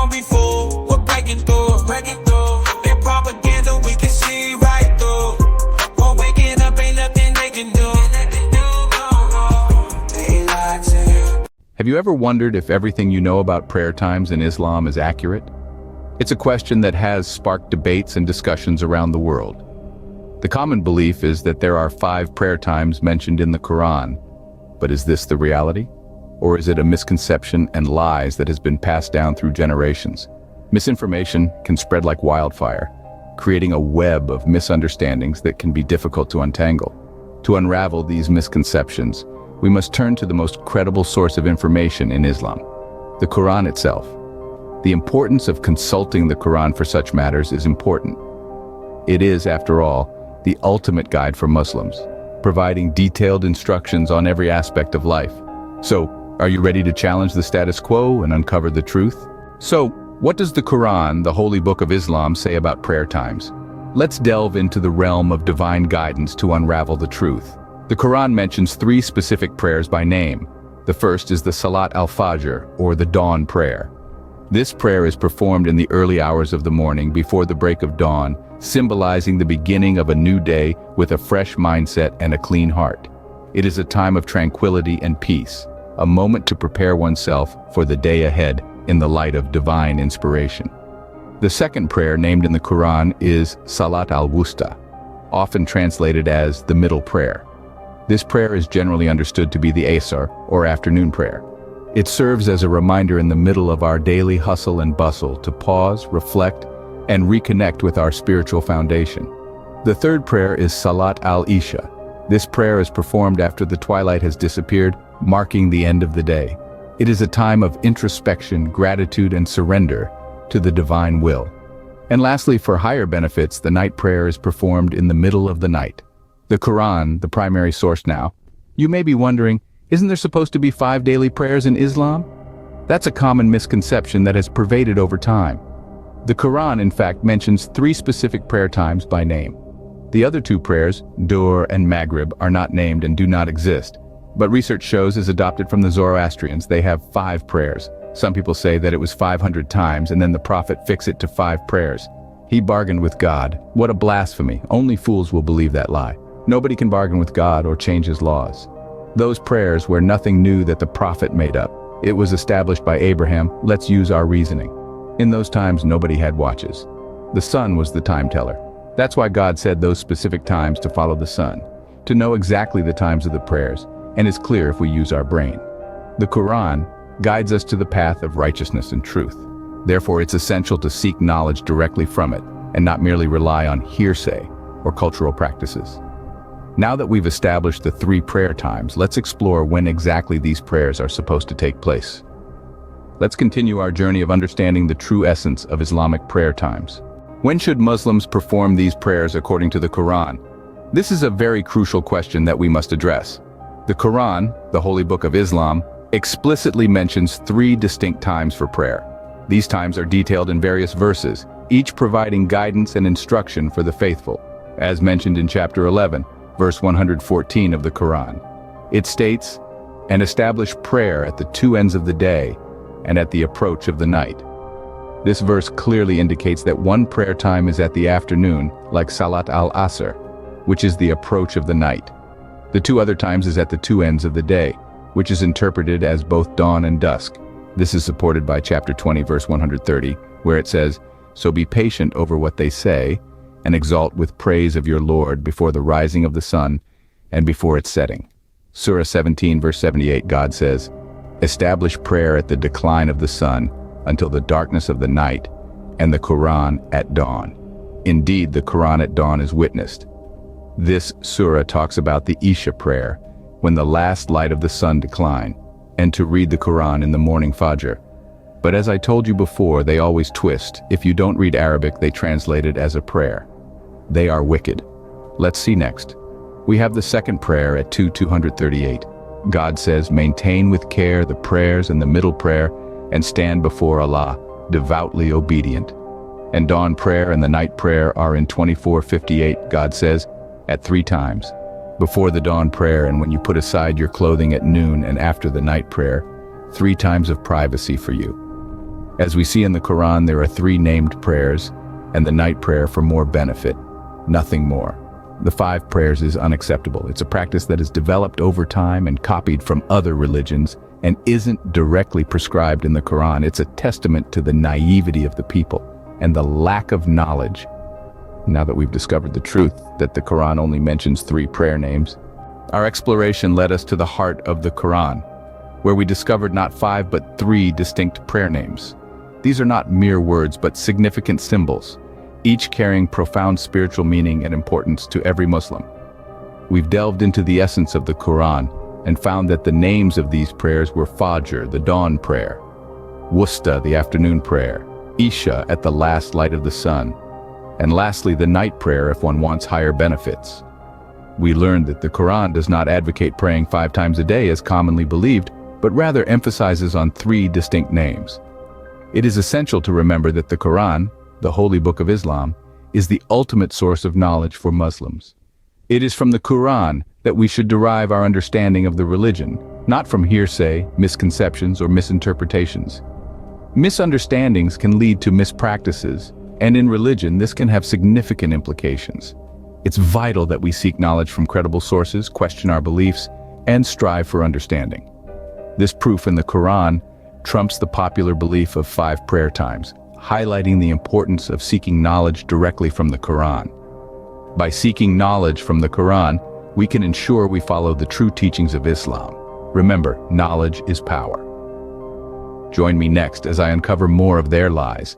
won't be fooled. We're breaking through, breaking through. Their propaganda we can see right through. We're waking up, ain't nothing they can do. They lie to you. Have you ever wondered if everything you know about prayer times in Islam is accurate? It's a question that has sparked debates and discussions around the world. The common belief is that there are 5 prayer times mentioned in the Quran. But is this the reality? Or is it a misconception and lies that has been passed down through generations? Misinformation can spread like wildfire, creating a web of misunderstandings that can be difficult to untangle. To unravel these misconceptions, we must turn to the most credible source of information in Islam, the Quran itself. The importance of consulting the Quran for such matters is important. It is, after all, the ultimate guide for Muslims, providing detailed instructions on every aspect of life. So, are you ready to challenge the status quo and uncover the truth? So, what does the Quran, the holy book of Islam, say about prayer times? Let's delve into the realm of divine guidance to unravel the truth. The Quran mentions 3 specific prayers by name. The first is the Salat al-Fajr, or the dawn prayer. This prayer is performed in the early hours of the morning before the break of dawn, symbolizing the beginning of a new day with a fresh mindset and a clean heart. It is a time of tranquility and peace, a moment to prepare oneself for the day ahead in the light of divine inspiration. The second prayer named in the Quran is Salat al-Wusta, often translated as the middle prayer. This prayer is generally understood to be the Asr, or afternoon prayer. It serves as a reminder in the middle of our daily hustle and bustle to pause, reflect, and reconnect with our spiritual foundation. The third prayer is Salat al-Isha. This prayer is performed after the twilight has disappeared, marking the end of the day. It is a time of introspection, gratitude, and surrender to the divine will. And lastly, for higher benefits, the night prayer is performed in the middle of the night. The Quran, the primary source now. You may be wondering, isn't there supposed to be 5 daily prayers in Islam? That's a common misconception that has pervaded over time. The Quran, in fact, mentions 3 specific prayer times by name. The other 2 prayers, Dhuhr and Maghrib, are not named and do not exist. But research shows, as adopted from the Zoroastrians, they have 5 prayers. Some people say that it was 500 times and then the Prophet fixed it to 5 prayers. He bargained with God. What a blasphemy. Only fools will believe that lie. Nobody can bargain with God or change his laws. Those prayers were nothing new that the Prophet made up. It was established by Abraham. Let's use our reasoning. In those times, nobody had watches. The sun was the time teller. That's why God said those specific times to follow the sun, to know exactly the times of the prayers, and it's clear if we use our brain. The Quran guides us to the path of righteousness and truth. Therefore, it's essential to seek knowledge directly from it, and not merely rely on hearsay or cultural practices. Now that we've established the 3 prayer times, let's explore when exactly these prayers are supposed to take place. Let's continue our journey of understanding the true essence of Islamic prayer times. When should Muslims perform these prayers according to the Quran? This is a very crucial question that we must address. The Quran, the holy book of Islam, explicitly mentions 3 distinct times for prayer. These times are detailed in various verses, each providing guidance and instruction for the faithful, as mentioned in chapter 11, verse 114 of the Quran. It states, "And establish prayer at the 2 ends of the day, and at the approach of the night." This verse clearly indicates that one prayer time is at the afternoon, like Salat al-Asr, which is the approach of the night. The 2 other times is at the 2 ends of the day, which is interpreted as both dawn and dusk. This is supported by chapter 20, verse 130, where it says, "So be patient over what they say, and exalt with praise of your Lord before the rising of the sun and before its setting." Surah 17, verse 78, God says, "Establish prayer at the decline of the sun until the darkness of the night, and the Quran at dawn." Indeed, the Quran at dawn is witnessed. This surah talks about the Isha prayer, when the last light of the sun decline, and to read the Quran in the morning Fajr. But as I told you before, they always twist. If you don't read Arabic, they translate it as a prayer. They are wicked. Let's see next. We have the second prayer at 2:238. God says, "Maintain with care the prayers and the middle prayer, and stand before Allah, devoutly obedient." And dawn prayer and the night prayer are in 24:58, God says, at 3 times. Before the dawn prayer and when you put aside your clothing at noon, and after the night prayer, 3 times of privacy for you. As we see in the Quran, there are 3 named prayers, and the night prayer for more benefit, nothing more. The 5 prayers is unacceptable. It's a practice that is developed over time and copied from other religions and isn't directly prescribed in the Quran. It's a testament to the naivety of the people and the lack of knowledge. Now that we've discovered the truth that the Quran only mentions 3 prayer names, our exploration led us to the heart of the Quran, where we discovered not 5 but 3 distinct prayer names. These are not mere words but significant symbols, each carrying profound spiritual meaning and importance to every Muslim. We've delved into the essence of the Quran and found that the names of these prayers were Fajr, the dawn prayer; Wusta, the afternoon prayer; Isha, at the last light of the sun; and lastly, the night prayer if one wants higher benefits. We learned that the Quran does not advocate praying 5 times a day as commonly believed, but rather emphasizes on 3 distinct names. It is essential to remember that the Quran, the holy book of Islam, is the ultimate source of knowledge for Muslims. It is from the Quran that we should derive our understanding of the religion, not from hearsay, misconceptions, or misinterpretations. Misunderstandings can lead to mispractices, and in religion this can have significant implications. It's vital that we seek knowledge from credible sources, question our beliefs, and strive for understanding. This proof in the Quran trumps the popular belief of 5 prayer times, highlighting the importance of seeking knowledge directly from the Quran. By seeking knowledge from the Quran, we can ensure we follow the true teachings of Islam. Remember, knowledge is power. Join me next as I uncover more of their lies,